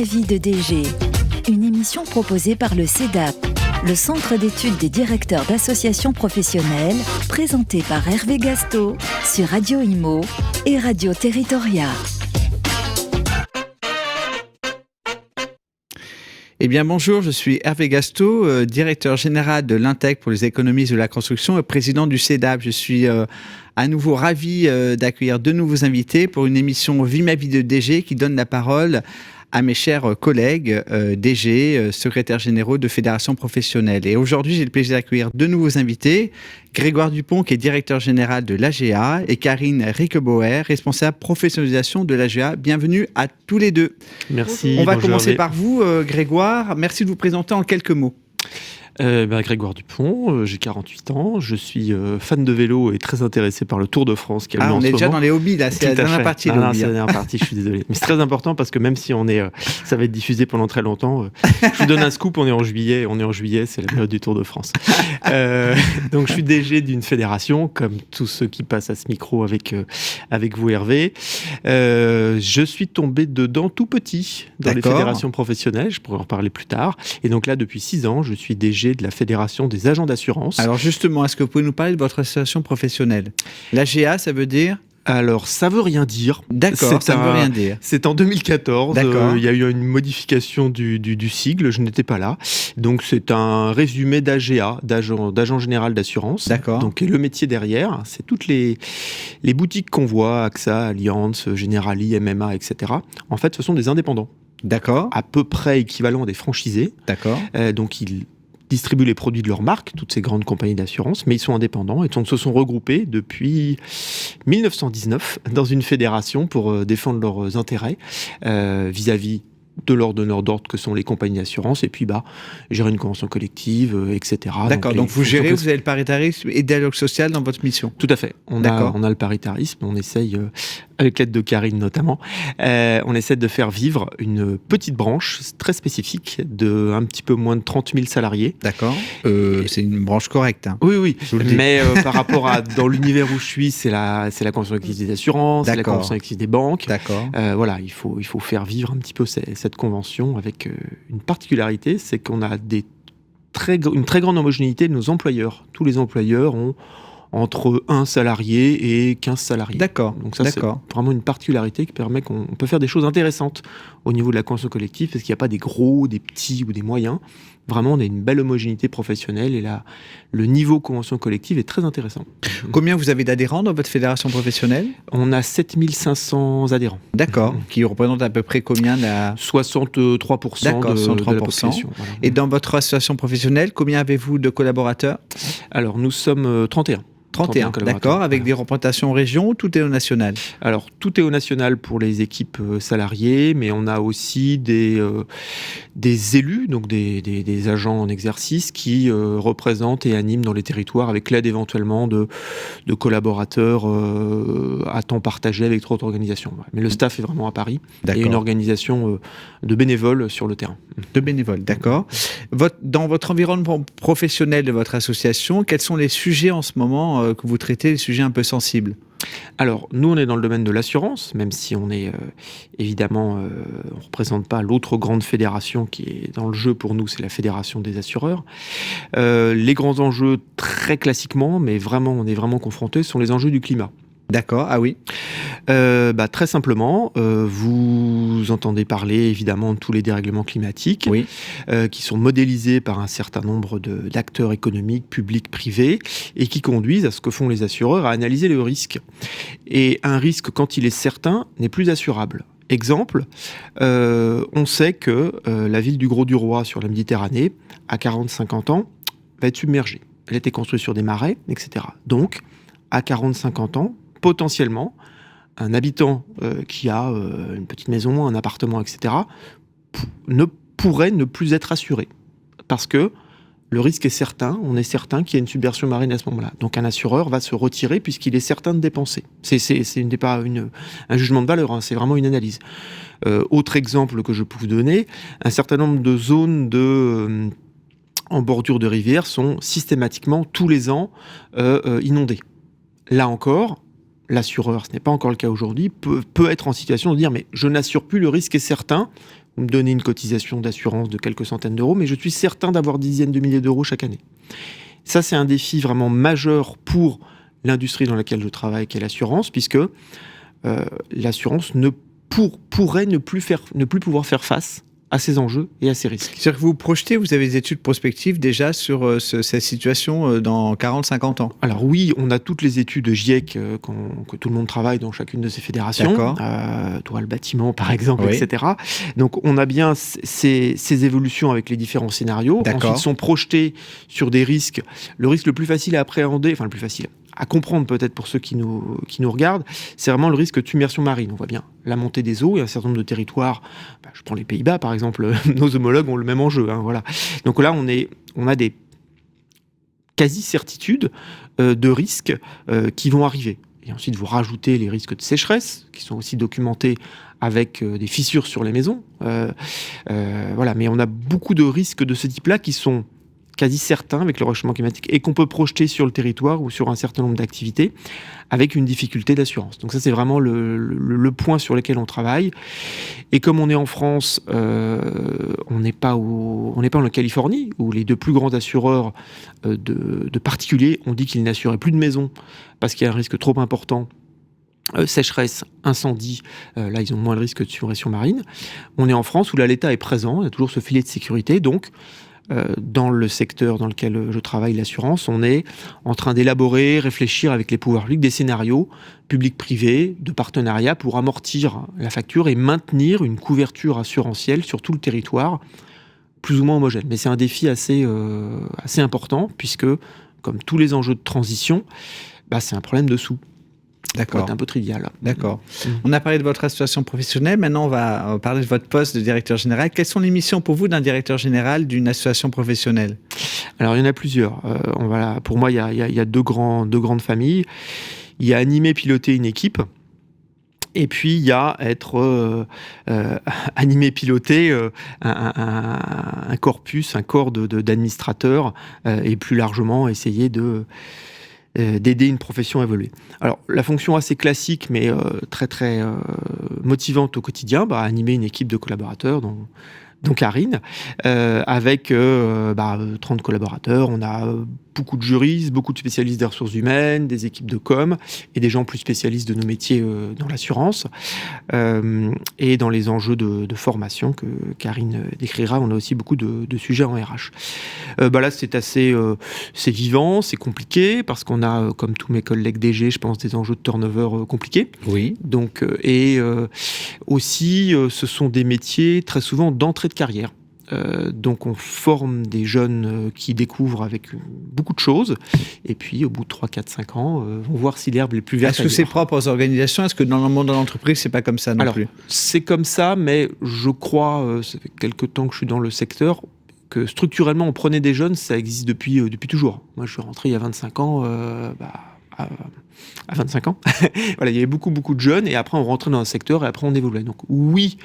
ma vie de DG, une émission proposée par le CEDAP, le Centre d'études des directeurs d'associations professionnelles, présentée par Hervé Gasto sur Radio Imo et Radio Territoria. Eh bien bonjour, je suis Hervé Gasto, directeur général de l'Intec pour les économies de la construction et président du CEDAP. Je suis à nouveau ravi d'accueillir deux nouveaux invités pour une émission Vie ma vie de DG qui donne la parole à mes chers collègues DG, secrétaires généraux de fédérations professionnelles. Et aujourd'hui, j'ai le plaisir d'accueillir deux nouveaux invités, Grégoire Dupont, qui est directeur général de l'AGA, et Karine Riquebauer, responsable professionnalisation de l'AGA. Bienvenue à tous les deux. Merci. On va commencer par vous, Grégoire. Merci de vous présenter en quelques mots. Grégoire Dupont, j'ai 48 ans, je suis fan de vélo et très intéressé par le Tour de France qui a lieu en ce moment. On est déjà dans les hobbies, là, c'est la dernière partie. C'est la dernière partie, je suis désolé. Mais c'est très important parce que même si ça va être diffusé pendant très longtemps, je vous donne un scoop, on est en juillet, c'est la période du Tour de France. Donc je suis DG d'une fédération, comme tous ceux qui passent à ce micro avec vous Hervé. Je suis tombé dedans tout petit, dans les fédérations professionnelles, je pourrais en reparler plus tard. Et donc là, depuis 6 ans, je suis DG de la Fédération des agents d'assurance. Alors justement, est-ce que vous pouvez nous parler de votre association professionnelle ? L'AGA, ça veut dire ? Alors, ça veut rien dire. D'accord, ça ne veut rien dire. C'est en 2014, il y a eu une modification du sigle, je n'étais pas là. Donc, c'est un résumé d'AGA, d'agent général d'assurance. D'accord. Donc, et le métier derrière, c'est toutes les boutiques qu'on voit, AXA, Allianz, Generali, MMA, etc. En fait, ce sont des indépendants. D'accord. À peu près équivalent à des franchisés. D'accord. Donc, ils distribuent les produits de leur marque, toutes ces grandes compagnies d'assurance, mais ils sont indépendants et donc se sont regroupés depuis 1919 dans une fédération pour défendre leurs intérêts vis-à-vis de leurs donneurs d'ordre que sont les compagnies d'assurance et puis gérer une convention collective, etc. D'accord, donc vous avez le paritarisme et le dialogue social dans votre mission. Tout à fait, on a le paritarisme, on essaye, avec l'aide de Karine notamment, on essaie de faire vivre une petite branche très spécifique de un petit peu moins de 30 000 salariés. D'accord, c'est une branche correcte. Hein. Oui, mais par rapport à dans l'univers où je suis, c'est la convention collective des assurances, c'est la convention collective des banques. D'accord. Voilà, il faut faire vivre un petit peu cette convention avec une particularité, c'est qu'on a une très grande homogénéité de nos employeurs. Tous les employeurs ont entre 1 salarié et 15 salariés. D'accord. Donc ça, c'est vraiment une particularité qui permet qu'on peut faire des choses intéressantes au niveau de la convention collective, parce qu'il n'y a pas des gros, des petits ou des moyens. Vraiment, on a une belle homogénéité professionnelle et là, le niveau convention collective est très intéressant. Combien vous avez d'adhérents dans votre fédération professionnelle ? On a 7500 adhérents. D'accord, qui représentent à peu près combien 63% D'accord, de la population. Voilà. Et dans votre association professionnelle, combien avez-vous de collaborateurs ? Alors, nous sommes 31. 31, d'accord, avec des représentations en région ou tout est au national ? Alors, tout est au national pour les équipes salariées, mais on a aussi des élus, donc des agents en exercice qui représentent et animent dans les territoires avec l'aide éventuellement de collaborateurs à temps partagé avec d'autres organisations. Mais le staff est vraiment à Paris. D'accord. Et une organisation de bénévoles sur le terrain. De bénévoles, d'accord. Dans votre environnement professionnel de votre association, quels sont les sujets en ce moment que vous traitez, les sujets un peu sensibles ? Alors, nous, on est dans le domaine de l'assurance, même si on est évidemment, on ne représente pas l'autre grande fédération qui est dans le jeu pour nous, c'est la Fédération des assureurs. Les grands enjeux, très classiquement, mais vraiment, on est vraiment confrontés, sont les enjeux du climat. D'accord, ah oui. Très simplement, vous entendez parler évidemment de tous les dérèglements climatiques, oui. Qui sont modélisés par un certain nombre d'acteurs économiques, publics, privés, et qui conduisent à ce que font les assureurs, à analyser le risque. Et un risque, quand il est certain, n'est plus assurable. Exemple, on sait que la ville du Grau-du-Roi sur la Méditerranée, à 40-50 ans, va être submergée. Elle a été construite sur des marais, etc. Donc, à 40-50 ans, potentiellement, un habitant qui a une petite maison, un appartement, etc., pourrait ne plus être assuré. Parce que le risque est certain, on est certain qu'il y a une submersion marine à ce moment-là. Donc un assureur va se retirer puisqu'il est certain de dépenser. Ce n'est pas un jugement de valeur, hein, c'est vraiment une analyse. Autre exemple que je peux vous donner, un certain nombre de zones en bordure de rivières sont systématiquement, tous les ans, inondées. Là encore, l'assureur, ce n'est pas encore le cas aujourd'hui, peut être en situation de dire mais je n'assure plus, le risque est certain, vous me donnez une cotisation d'assurance de quelques centaines d'euros, mais je suis certain d'avoir des dizaines de milliers d'euros chaque année. Ça, c'est un défi vraiment majeur pour l'industrie dans laquelle je travaille, qui est l'assurance, puisque l'assurance pourrait ne plus pouvoir faire face à ces enjeux et à ces risques. C'est-à-dire que vous projetez, vous avez des études prospectives déjà sur cette situation dans 40-50 ans? Alors oui, on a toutes les études de GIEC que tout le monde travaille dans chacune de ces fédérations. Toi, le bâtiment, par exemple, oui. Etc. Donc on a bien ces évolutions avec les différents scénarios. Ensuite, sont projetés sur des risques. Le risque le plus facile à appréhender, enfin le plus facile à comprendre peut-être pour ceux qui nous regardent, c'est vraiment le risque d'immersion marine. On voit bien la montée des eaux et un certain nombre de territoires. Je prends les Pays-Bas, par exemple, nos homologues ont le même enjeu. Voilà. Donc là, on a des quasi-certitudes de risques qui vont arriver. Et ensuite, vous rajoutez les risques de sécheresse, qui sont aussi documentés avec des fissures sur les maisons. Voilà. Mais on a beaucoup de risques de ce type-là qui sont quasi certain avec le réchauffement climatique et qu'on peut projeter sur le territoire ou sur un certain nombre d'activités avec une difficulté d'assurance. Donc ça, c'est vraiment le point sur lequel on travaille. Et comme on est en France, on n'est pas en Californie, où les deux plus grands assureurs de particuliers ont dit qu'ils n'assuraient plus de maisons parce qu'il y a un risque trop important. Sécheresse, incendie, là ils ont moins le risque de submersion marine. On est en France où là l'État est présent, il y a toujours ce filet de sécurité, donc dans le secteur dans lequel je travaille, l'assurance, on est en train d'élaborer, réfléchir avec les pouvoirs publics des scénarios publics-privés, de partenariat pour amortir la facture et maintenir une couverture assurantielle sur tout le territoire, plus ou moins homogène. Mais c'est un défi assez important, puisque, comme tous les enjeux de transition, c'est un problème de sous. D'accord. C'est un peu trivial. D'accord. On a parlé de votre association professionnelle. Maintenant, on va parler de votre poste de directeur général. Quelles sont les missions pour vous d'un directeur général d'une association professionnelle? Alors, il y en a plusieurs. Pour moi, il y a deux grandes familles. Il y a animer, piloter une équipe. Et puis, il y a être animé, piloter un corpus, un corps d'administrateurs et plus largement essayer d'aider une profession à évoluer. Alors, la fonction assez classique, mais très, très motivante au quotidien, animer une équipe de collaborateurs, dont Karine, avec 30 collaborateurs. On a beaucoup de juristes, beaucoup de spécialistes des ressources humaines, des équipes de com et des gens plus spécialistes de nos métiers dans l'assurance et dans les enjeux de formation que Karine décrira. On a aussi beaucoup de sujets en RH. Là, c'est vivant, c'est compliqué parce qu'on a, comme tous mes collègues DG, je pense, des enjeux de turnover compliqués. Oui. Donc, aussi, ce sont des métiers très souvent d'entrée de carrière. Donc on forme des jeunes qui découvrent avec beaucoup de choses et puis au bout de 3, 4, 5 ans vont voir si l'herbe est plus verte. Est-ce que c'est propre aux organisations? Est-ce que dans le monde de l'entreprise c'est pas comme ça non plus? C'est comme ça, mais je crois, ça fait quelques temps que je suis dans le secteur, que structurellement on prenait des jeunes, ça existe depuis toujours. Moi je suis rentré il y a 25 ans à 25 ans. Voilà, il y avait beaucoup de jeunes et après on rentrait dans un secteur et après on évoluait. Donc oui,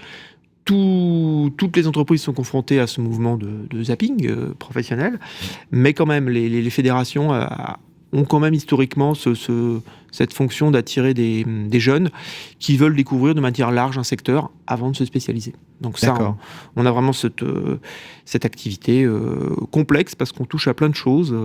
toutes les entreprises sont confrontées à ce mouvement de zapping professionnel, mais quand même, les fédérations ont quand même historiquement cette fonction d'attirer des jeunes qui veulent découvrir de manière large un secteur avant de se spécialiser. Donc ça, on a vraiment cette activité complexe parce qu'on touche à plein de choses.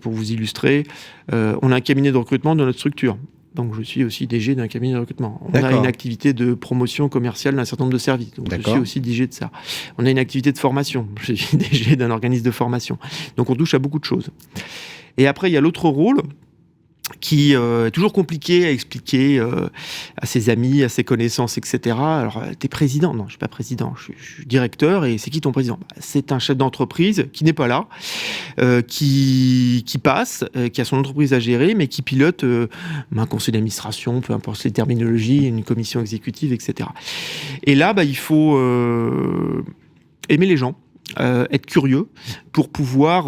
Pour vous illustrer, on a un cabinet de recrutement dans notre structure. Donc, je suis aussi DG d'un cabinet de recrutement. On a une activité de promotion commerciale d'un certain nombre de services. Donc, je suis aussi DG de ça. On a une activité de formation. Je suis DG d'un organisme de formation. Donc, on touche à beaucoup de choses. Et après, il y a l'autre rôle qui est toujours compliqué à expliquer à ses amis, à ses connaissances, etc. Alors, t'es président? Non, je suis pas président, je suis directeur. Et c'est qui ton président? C'est un chef d'entreprise qui n'est pas là, qui passe, qui a son entreprise à gérer, mais qui pilote un conseil d'administration, peu importe les terminologies, une commission exécutive, etc. Et là, il faut aimer les gens. Être curieux pour pouvoir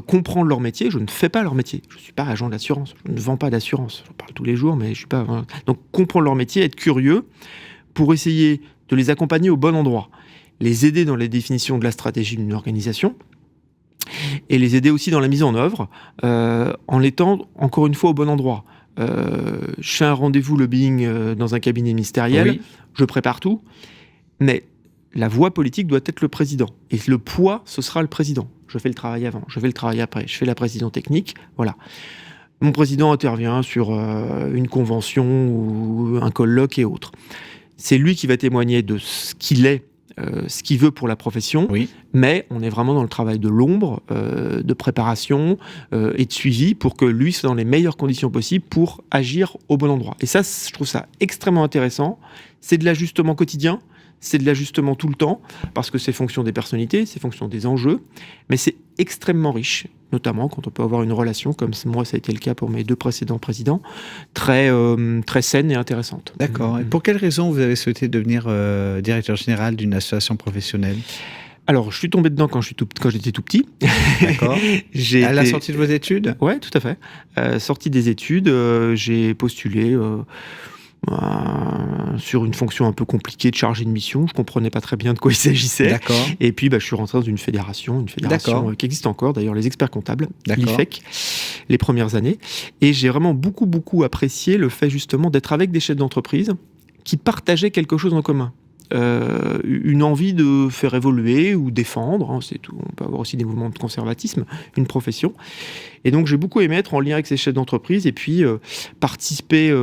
comprendre leur métier. Je ne fais pas leur métier. Je ne suis pas agent d'assurance. Je ne vends pas d'assurance. J'en parle tous les jours, mais je ne suis pas... Donc, comprendre leur métier, être curieux pour essayer de les accompagner au bon endroit. Les aider dans les définitions de la stratégie d'une organisation et les aider aussi dans la mise en œuvre en étant, encore une fois, au bon endroit. Je fais un rendez-vous lobbying dans un cabinet ministériel, je prépare tout, mais la voix politique doit être le président. Et le poids, ce sera le président. Je fais le travail avant, je fais le travail après, je fais la précision technique, voilà. Mon président intervient sur une convention ou un colloque et autres. C'est lui qui va témoigner de ce qu'il est, ce qu'il veut pour la profession, mais on est vraiment dans le travail de l'ombre, de préparation et de suivi pour que lui soit dans les meilleures conditions possibles pour agir au bon endroit. Et ça, je trouve ça extrêmement intéressant. C'est de l'ajustement quotidien, c'est de l'ajustement tout le temps, parce que c'est fonction des personnalités, c'est fonction des enjeux, mais c'est extrêmement riche, notamment quand on peut avoir une relation, comme moi ça a été le cas pour mes 2 précédents présidents, très saine et intéressante. D'accord. Et pour quelles raisons vous avez souhaité devenir directeur général d'une association professionnelle ? Alors, je suis tombé dedans quand j'étais tout petit. D'accord. À la sortie de vos études ? Ouais, tout à fait. Sortie des études, j'ai postulé sur une fonction un peu compliquée de chargé de mission. Je comprenais pas très bien de quoi il s'agissait. D'accord. Et puis, je suis rentré dans une fédération qui existe encore, d'ailleurs, les experts comptables, l'IFEC, les premières années. Et j'ai vraiment beaucoup, beaucoup apprécié le fait, justement, d'être avec des chefs d'entreprise qui partageaient quelque chose en commun. Une envie de faire évoluer ou défendre, c'est tout. On peut avoir aussi des mouvements de conservatisme, une profession. Et donc, j'ai beaucoup aimé être en lien avec ces chefs d'entreprise et puis participer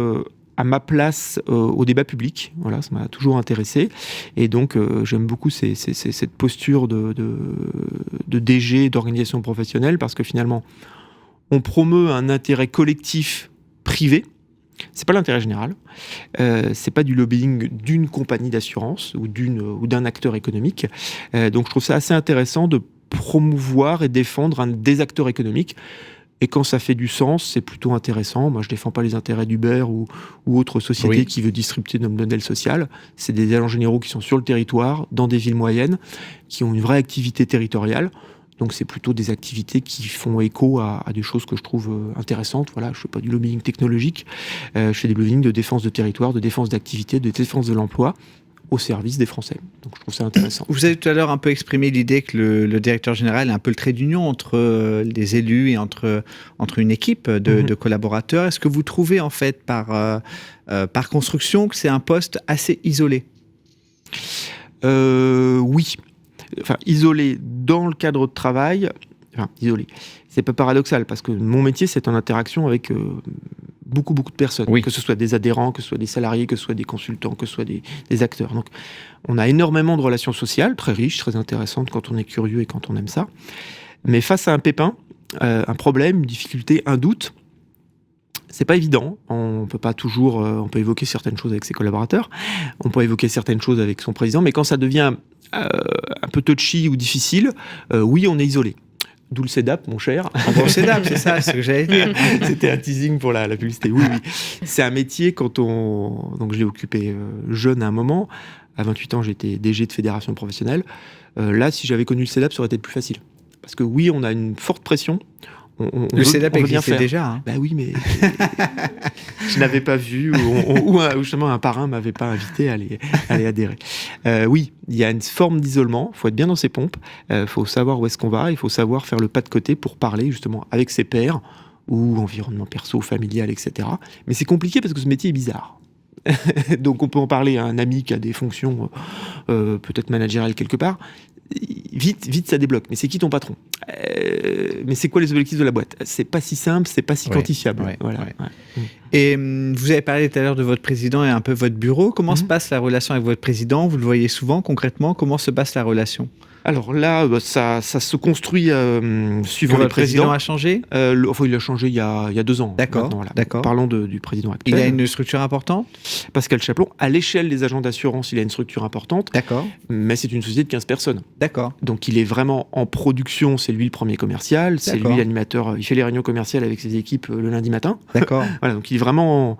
à ma place au débat public. Voilà, ça m'a toujours intéressé. Et donc, j'aime beaucoup cette posture de DG, d'organisation professionnelle, parce que finalement, on promeut un intérêt collectif privé. C'est pas l'intérêt général. C'est pas du lobbying d'une compagnie d'assurance ou d'un acteur économique. Donc, je trouve ça assez intéressant de promouvoir et défendre un des acteurs économiques. Et quand ça fait du sens, c'est plutôt intéressant. Moi, je défends pas les intérêts d'Uber ou autre société qui veut distribuer notre modèle social. C'est des agents généraux qui sont sur le territoire, dans des villes moyennes, qui ont une vraie activité territoriale. Donc, c'est plutôt des activités qui font écho à des choses que je trouve intéressantes. Voilà, je fais pas du lobbying technologique. Je fais du lobbying de défense de territoire, de défense d'activité, de défense de l'emploi, au service des Français. Donc je trouve ça intéressant. Vous avez tout à l'heure un peu exprimé l'idée que le directeur général est un peu le trait d'union entre les élus et entre une équipe de collaborateurs. Est-ce que vous trouvez en fait par construction que c'est un poste assez isolé ? Oui. Enfin, isolé dans le cadre de travail. Enfin, isolé. C'est pas paradoxal parce que mon métier, c'est en interaction avec beaucoup de personnes, que ce soit des adhérents, que ce soit des salariés, que ce soit des consultants, que ce soit des acteurs. Donc, on a énormément de relations sociales, très riches, très intéressantes quand on est curieux et quand on aime ça. Mais face à un pépin, un problème, une difficulté, un doute, c'est pas évident. On peut pas toujours, on peut évoquer certaines choses avec ses collaborateurs, on peut évoquer certaines choses avec son président, mais quand ça devient un peu touchy ou difficile, oui, on est isolé. D'où le CEDAP, mon cher. Bon, CEDAP, c'est ça, c'est ce que j'allais dire. C'était un teasing pour la publicité. Oui. C'est un métier donc je l'ai occupé jeune à un moment. À 28 ans, j'étais DG de fédération professionnelle. Là, si j'avais connu le CEDAP, ça aurait été plus facile. Parce que oui, on a une forte pression. Le CEDAP existait déjà. Hein. Bah oui, mais je n'avais pas vu, ou justement un parrain ne m'avait pas invité à aller adhérer. Oui, il y a une forme d'isolement, il faut être bien dans ses pompes, il faut savoir où est-ce qu'on va, il faut savoir faire le pas de côté pour parler justement avec ses pairs, ou environnement perso, familial, etc. Mais c'est compliqué parce que ce métier est bizarre. Donc on peut en parler à un ami qui a des fonctions peut-être managériales quelque part. Vite ça débloque. Mais c'est qui ton patron ? Mais c'est quoi les objectifs de la boîte ? C'est pas si simple, c'est pas si quantifiable. Voilà. Et vous avez parlé tout à l'heure de votre président et un peu votre bureau. Comment se passe la relation avec votre président ? Vous le voyez souvent, concrètement. Comment se passe la relation ? Alors là, ça se construit suivant les présidents. Le président a changé ? Il a changé il y a 2 ans. D'accord. Voilà. D'accord. Parlons du président actuel. Il a une structure importante ? Pascal Chaplon, à l'échelle des agents d'assurance, il a une structure importante. D'accord. Mais c'est une société de 15 personnes. D'accord. Donc il est vraiment en production, c'est lui le premier commercial, c'est lui l'animateur, il fait les réunions commerciales avec ses équipes le lundi matin. D'accord. Voilà, donc il est vraiment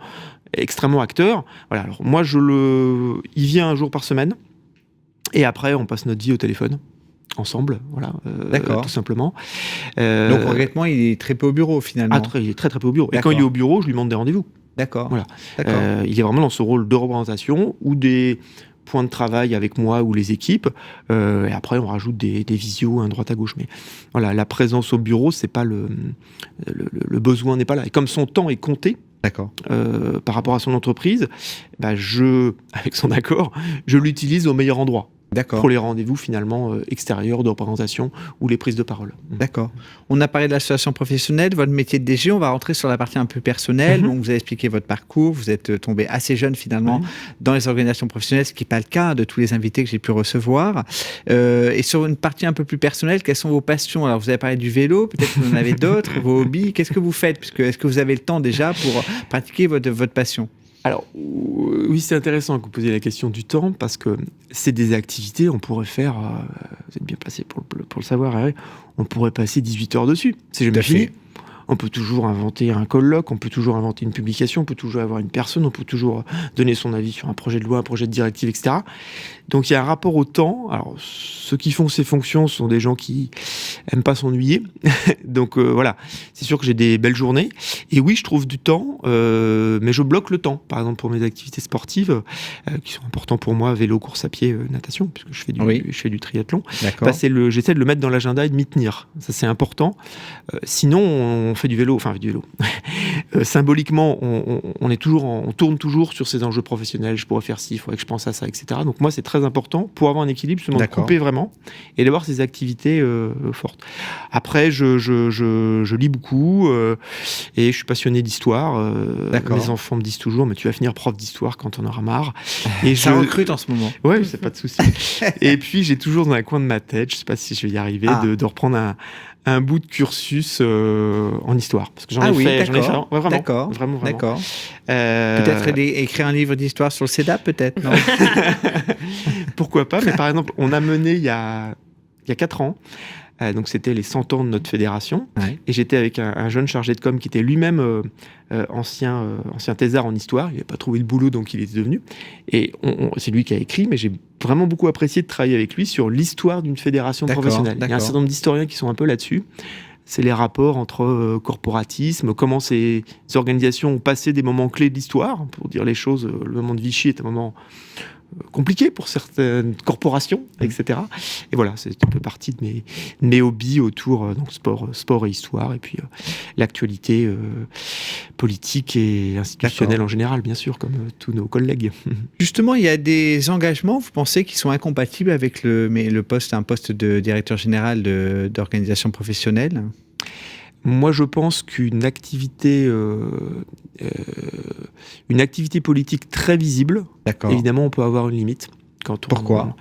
extrêmement acteur. Voilà, alors moi il vient un jour par semaine et après on passe notre vie au téléphone. Ensemble, voilà, tout simplement. Donc concrètement, il est très peu au bureau finalement. Il est très peu au bureau. Et quand il est au bureau, je lui demande des rendez-vous. D'accord. Voilà. Il est vraiment dans ce rôle de représentation ou des points de travail avec moi ou les équipes. Et après, on rajoute des visios à droite à gauche. Mais voilà, la présence au bureau, c'est pas le besoin n'est pas là. Et comme son temps est compté, D'accord. Par rapport à son entreprise, avec son accord, je l'utilise au meilleur endroit. D'accord. Pour les rendez-vous finalement extérieurs de représentation ou les prises de parole. D'accord. On a parlé de l'association professionnelle, votre métier de DG, on va rentrer sur la partie un peu personnelle. Donc vous avez expliqué votre parcours, vous êtes tombé assez jeune finalement dans les organisations professionnelles, ce qui n'est pas le cas de tous les invités que j'ai pu recevoir. Et sur une partie un peu plus personnelle, quelles sont vos passions? Alors vous avez parlé du vélo, peut-être que vous en avez d'autres, vos hobbies, qu'est-ce que vous faites? Est-ce que vous avez le temps déjà pour pratiquer votre passion? Alors, oui, c'est intéressant que vous posiez la question du temps, parce que c'est des activités, on pourrait faire, vous êtes bien placé pour le savoir, Hervé, on pourrait passer 18 heures dessus. C'est jamais fini. On peut toujours inventer un colloque, on peut toujours inventer une publication, on peut toujours avoir une personne, on peut toujours donner son avis sur un projet de loi, un projet de directive, etc. Donc il y a un rapport au temps. Alors ceux qui font ces fonctions sont des gens qui aiment pas s'ennuyer. Donc voilà, c'est sûr que j'ai des belles journées. Et oui, je trouve du temps, mais je bloque le temps. Par exemple pour mes activités sportives, qui sont importantes pour moi, vélo, course à pied, natation, puisque je fais du triathlon. J'essaie de le mettre dans l'agenda et de m'y tenir. Ça c'est important. Sinon, on fait du vélo. Symboliquement, on tourne toujours sur ces enjeux professionnels. Je pourrais faire ci, il faudrait que je pense à ça, etc. Donc moi, c'est très important pour avoir un équilibre, justement, de couper vraiment et d'avoir ces activités fortes. Après, je lis beaucoup et je suis passionné d'histoire. Mes enfants me disent toujours, mais tu vas finir prof d'histoire quand on aura marre. Et ça recrute en ce moment. Ouais, c'est pas de souci. Et puis, j'ai toujours dans un coin de ma tête, je sais pas si je vais y arriver, de reprendre un bout de cursus en histoire, parce que j'en ai fait vraiment. D'accord. Peut-être écrire un livre d'histoire sur le CEDAP, peut-être, non? Pourquoi pas, mais par exemple, on a mené il y a 4 ans, donc c'était les 100 ans de notre fédération, et j'étais avec un jeune chargé de com qui était lui-même ancien thésard en histoire. Il n'avait pas trouvé le boulot, donc il était devenu, et c'est lui qui a écrit, mais j'ai vraiment beaucoup apprécié de travailler avec lui sur l'histoire d'une fédération professionnelle. Il y a un certain nombre d'historiens qui sont un peu là-dessus. C'est les rapports entre corporatisme, comment ces organisations ont passé des moments clés de l'histoire. Pour dire les choses, le moment de Vichy est un moment compliqué pour certaines corporations, etc. Et voilà, c'est un peu partie de mes hobbies autour donc sport et histoire, et puis l'actualité politique et institutionnelle en général, bien sûr, comme tous nos collègues. Justement, il y a des engagements, vous pensez, qui sont incompatibles avec un poste de directeur général d'organisation professionnelle? Moi, je pense qu'une activité politique très visible, évidemment, on peut avoir une limite. Pourquoi ?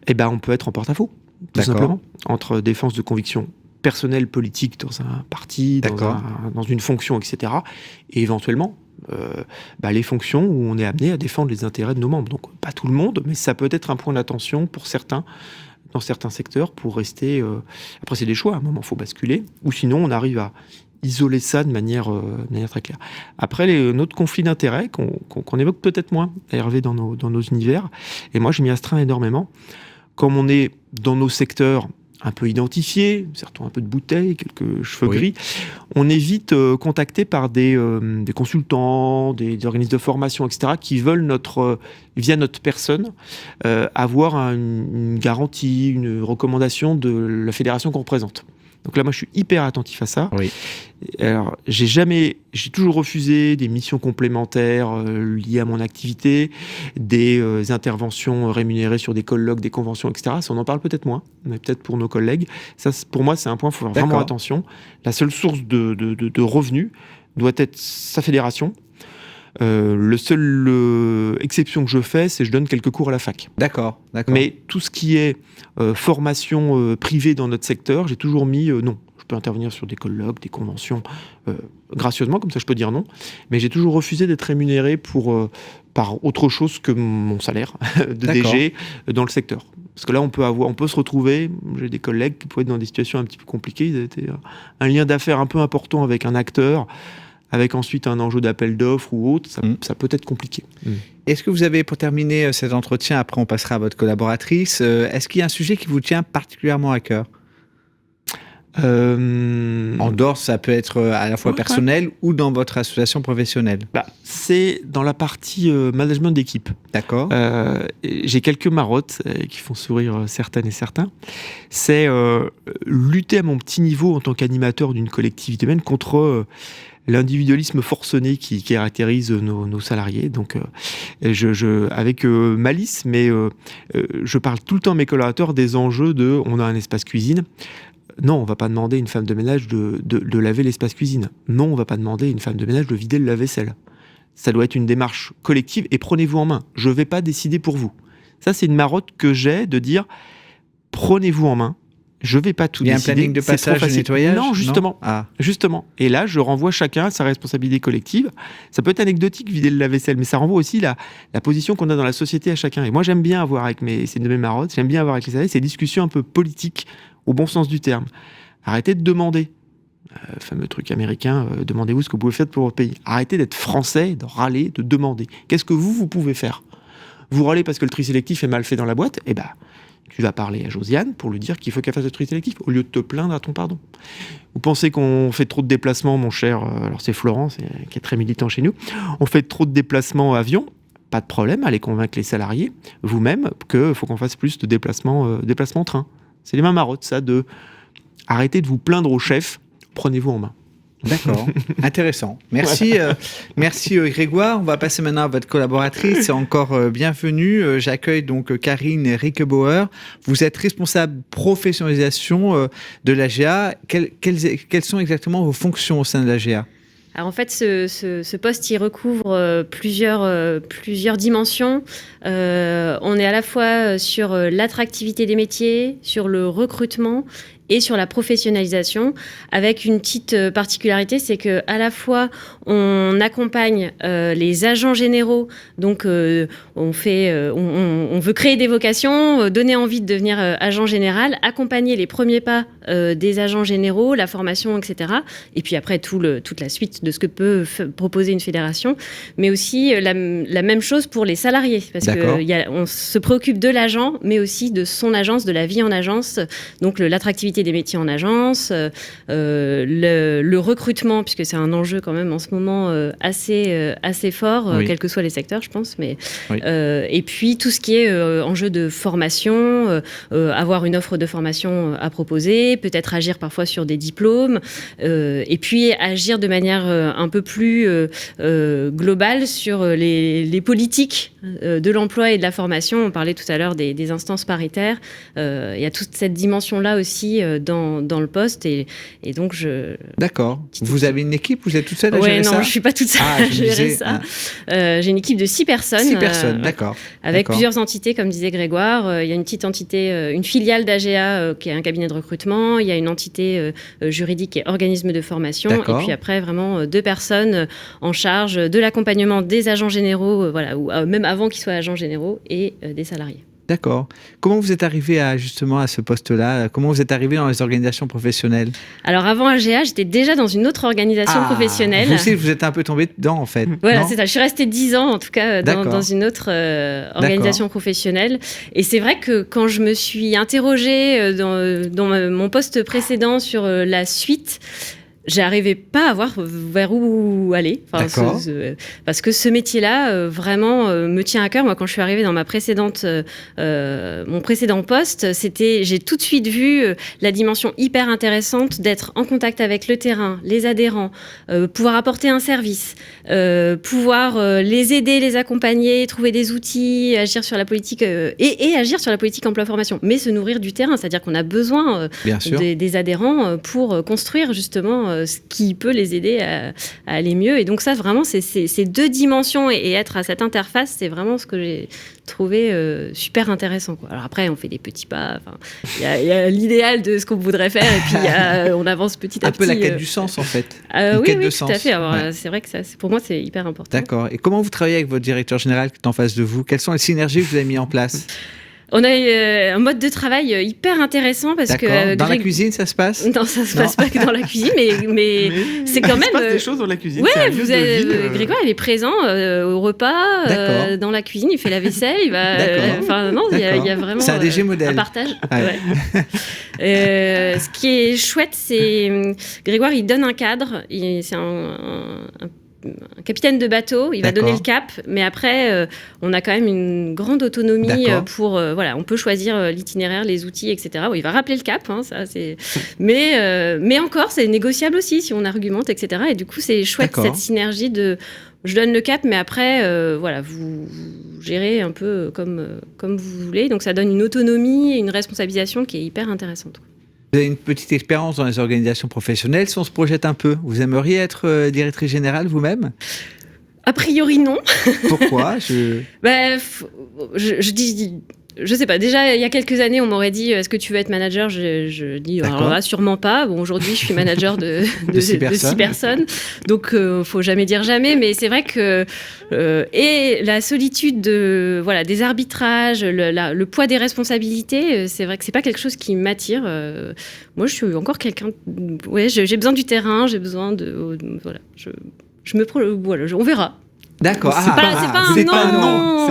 On peut être en porte-à-faux, tout simplement, entre défense de convictions personnelles, politiques dans un parti, dans une fonction, etc., et éventuellement les fonctions où on est amené à défendre les intérêts de nos membres. Donc, pas tout le monde, mais ça peut être un point d'attention pour certains, dans certains secteurs, pour rester... Après, c'est des choix, à un moment, il faut basculer. Ou sinon, on arrive à isoler ça de manière très claire. Après, notre conflit d'intérêts, qu'on évoque peut-être moins, Hervé, dans nos univers, et moi, je m'y astreins énormément. Comme on est dans nos secteurs un peu identifiés, certains un peu de bouteilles, quelques cheveux gris, on est vite contacté par des consultants, des organismes de formation, etc., qui veulent via notre personne, avoir une garantie, une recommandation de la fédération qu'on représente. Donc là, moi, je suis hyper attentif à ça. Oui. Alors, j'ai toujours refusé des missions complémentaires liées à mon activité, des interventions rémunérées sur des colloques, des conventions, etc. Ça, on en parle peut-être moins, mais peut-être pour nos collègues. Ça, pour moi, c'est un point, il faut faire vraiment attention. La seule source de revenus doit être sa fédération. Le seul exception que je fais, c'est que je donne quelques cours à la fac. D'accord. Mais tout ce qui est formation privée dans notre secteur, j'ai toujours mis non. Je peux intervenir sur des colloques, des conventions gracieusement, comme ça je peux dire non. Mais j'ai toujours refusé d'être rémunéré par autre chose que mon salaire de DG dans le secteur. Parce que là, on peut se retrouver, j'ai des collègues qui pouvaient être dans des situations un petit peu compliquées. Ils étaient un lien d'affaires un peu important avec un acteur, avec ensuite un enjeu d'appel d'offres ou autre, ça peut être compliqué. Est-ce que vous avez, pour terminer cet entretien, après on passera à votre collaboratrice, est-ce qu'il y a un sujet qui vous tient particulièrement à cœur ? En dehors, ça peut être à la fois personnel ou dans votre association professionnelle. C'est dans la partie management d'équipe. D'accord. J'ai quelques marottes qui font sourire certaines et certains. C'est lutter à mon petit niveau en tant qu'animateur d'une collectivité humaine contre l'individualisme forcené qui caractérise nos salariés. Donc, avec malice, mais je parle tout le temps à mes collaborateurs des enjeux de « on a un espace cuisine ». Non, on va pas demander à une femme de ménage de laver l'espace cuisine. Non, on va pas demander à une femme de ménage de vider le lave-vaisselle. Ça doit être une démarche collective et prenez-vous en main. Je vais pas décider pour vous. Ça, c'est une marotte que j'ai de dire prenez-vous en main. Je vais pas tout décider. Il y a un planning de passage de nettoyage? Non, justement. Non justement. Et là, je renvoie chacun à sa responsabilité collective. Ça peut être anecdotique, vider le lave-vaisselle, mais ça renvoie aussi la position qu'on a dans la société à chacun. Et moi, j'aime bien avoir c'est une de mes marottes, j'aime bien avoir avec les salariés ces discussions un peu politiques, au bon sens du terme. Arrêtez de demander. Fameux truc américain, demandez-vous ce que vous pouvez faire pour votre pays. Arrêtez d'être français, de râler, de demander. Qu'est-ce que vous pouvez faire? Vous râlez parce que le tri sélectif est mal fait dans la boîte? Eh ben, tu vas parler à Josiane pour lui dire qu'il faut qu'elle fasse le tri sélectif, au lieu de te plaindre à ton pardon. Vous pensez qu'on fait trop de déplacements, mon cher, alors c'est Florence, qui est très militant chez nous, on fait trop de déplacements avion? Pas de problème, allez convaincre les salariés, vous-même, qu'il faut qu'on fasse plus de déplacements train. C'est les mêmes marottes, ça, de arrêtez de vous plaindre au chef, prenez-vous en main. D'accord, intéressant. Merci, merci Grégoire. On va passer maintenant à votre collaboratrice. C'est encore bienvenue. J'accueille donc Karine Riquebauer. Vous êtes responsable professionnalisation de l'AGA. Quelles sont exactement vos fonctions au sein de l'AGA ? Alors en fait, ce poste, il recouvre plusieurs dimensions. On est à la fois sur l'attractivité des métiers, sur le recrutement et sur la professionnalisation, avec une petite particularité, c'est que à la fois on accompagne les agents généraux, donc on veut créer des vocations, donner envie de devenir agent général, accompagner les premiers pas des agents généraux, la formation, etc. Et puis après toute la suite de ce que peut proposer une fédération, mais aussi la même chose pour les salariés, parce qu'on se préoccupe de l'agent, mais aussi de son agence, de la vie en agence, donc l'attractivité des métiers en agence, le recrutement, puisque c'est un enjeu quand même en ce moment assez fort, quels que soient les secteurs, je pense. Mais, et puis tout ce qui est enjeu de formation, avoir une offre de formation à proposer, peut-être agir parfois sur des diplômes, et puis agir de manière un peu plus globale sur les politiques de l'emploi et de la formation. On parlait tout à l'heure des instances paritaires. Il y a toute cette dimension-là aussi dans le poste et donc D'accord. Vous avez une équipe? Vous êtes toute seule à gérer ça? Non, je suis pas toute seule à gérer ça. J'ai une équipe de 6 personnes. 6 personnes, d'accord. Avec plusieurs entités, comme disait Grégoire. Il y a une petite entité, une filiale d'AGA qui est un cabinet de recrutement. Il y a une entité juridique et organisme de formation. Et puis après, vraiment 2 personnes en charge de l'accompagnement des agents généraux, ou même avant qu'ils soient agents généraux, et des salariés. D'accord. Comment vous êtes arrivé à ce poste-là? Comment vous êtes arrivé dans les organisations professionnelles? Alors avant AGA, j'étais déjà dans une autre organisation professionnelle. Vous aussi, vous êtes un peu tombé dedans en fait. Voilà, c'est ça. Je suis restée 10 ans en tout cas dans une autre organisation professionnelle. Et c'est vrai que quand je me suis interrogée dans mon poste précédent sur la suite, j'arrivais pas à voir vers où aller. Parce que ce métier-là, vraiment, me tient à cœur. Moi, quand je suis arrivée dans mon précédent poste, j'ai tout de suite vu la dimension hyper intéressante d'être en contact avec le terrain, les adhérents, pouvoir apporter un service, pouvoir les aider, les accompagner, trouver des outils, agir sur la politique et agir sur la politique emploi-formation, mais se nourrir du terrain. C'est-à-dire qu'on a besoin des adhérents pour construire justement ce qui peut les aider à aller mieux. Et donc ça, vraiment, ces 2 dimensions et être à cette interface, c'est vraiment ce que j'ai trouvé super intéressant, quoi. Alors après, on fait des petits pas. Il y a l'idéal de ce qu'on voudrait faire et puis on avance petit à petit. Un peu la quête du sens, en fait. Oui, tout à fait. Alors, c'est vrai que pour moi, c'est hyper important. D'accord. Et comment vous travaillez avec votre directeur général qui est en face de vous? Quelles sont les synergies que vous avez mises en place? On a un mode de travail hyper intéressant parce que... Dans la cuisine, ça se passe? Non, ça se passe pas que dans la cuisine, mais c'est quand même... Il se passe des choses dans la cuisine. Ouais, Grégoire, il est présent au repas, dans la cuisine, il fait la vaisselle, il va... il y a vraiment c'est un DG modèle. Un partage. Ouais. Ce qui est chouette, c'est... Grégoire, il donne un cadre, c'est un capitaine de bateau, il va donner le cap, mais après, on a quand même une grande autonomie pour... on peut choisir l'itinéraire, les outils, etc. Bon, il va rappeler le cap, ça, c'est... mais encore, c'est négociable aussi, si on argumente, etc. Et du coup, c'est chouette, cette synergie de... Je donne le cap, mais après, vous gérez un peu comme vous voulez. Donc, ça donne une autonomie et une responsabilisation qui est hyper intéressante. Vous avez une petite expérience dans les organisations professionnelles. Si on se projette un peu, vous aimeriez être directrice générale vous-même? A priori, non. Pourquoi? Je dis... Je sais pas. Déjà, il y a quelques années, on m'aurait dit est-ce que tu veux être manager? Je dis alors là, sûrement pas. Bon, aujourd'hui, je suis manager de 6 personnes. Donc, faut jamais dire jamais. Mais c'est vrai que et la solitude des arbitrages, le poids des responsabilités, c'est vrai que c'est pas quelque chose qui m'attire. Moi, je suis encore quelqu'un. Ouais, j'ai besoin du terrain. J'ai besoin de on verra. D'accord. C'est pas un non.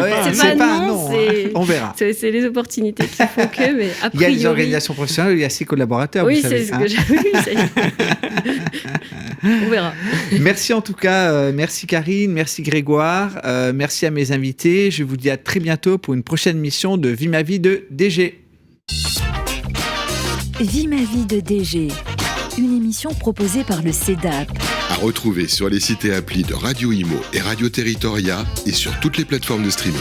On verra. C'est les opportunités qui font que. Mais a priori... Il y a les organisations professionnelles, il y a 6 collaborateurs. Oui, vous savez, c'est ce que j'ai vu. On verra. Merci en tout cas. Merci Karine, merci Grégoire. Merci à mes invités. Je vous dis à très bientôt pour une prochaine mission de Vie ma vie de DG. Vie ma vie de DG. Une émission proposée par le CEDAP. À retrouver sur les sites et applis de Radio Imo et Radio Territoria et sur toutes les plateformes de streaming.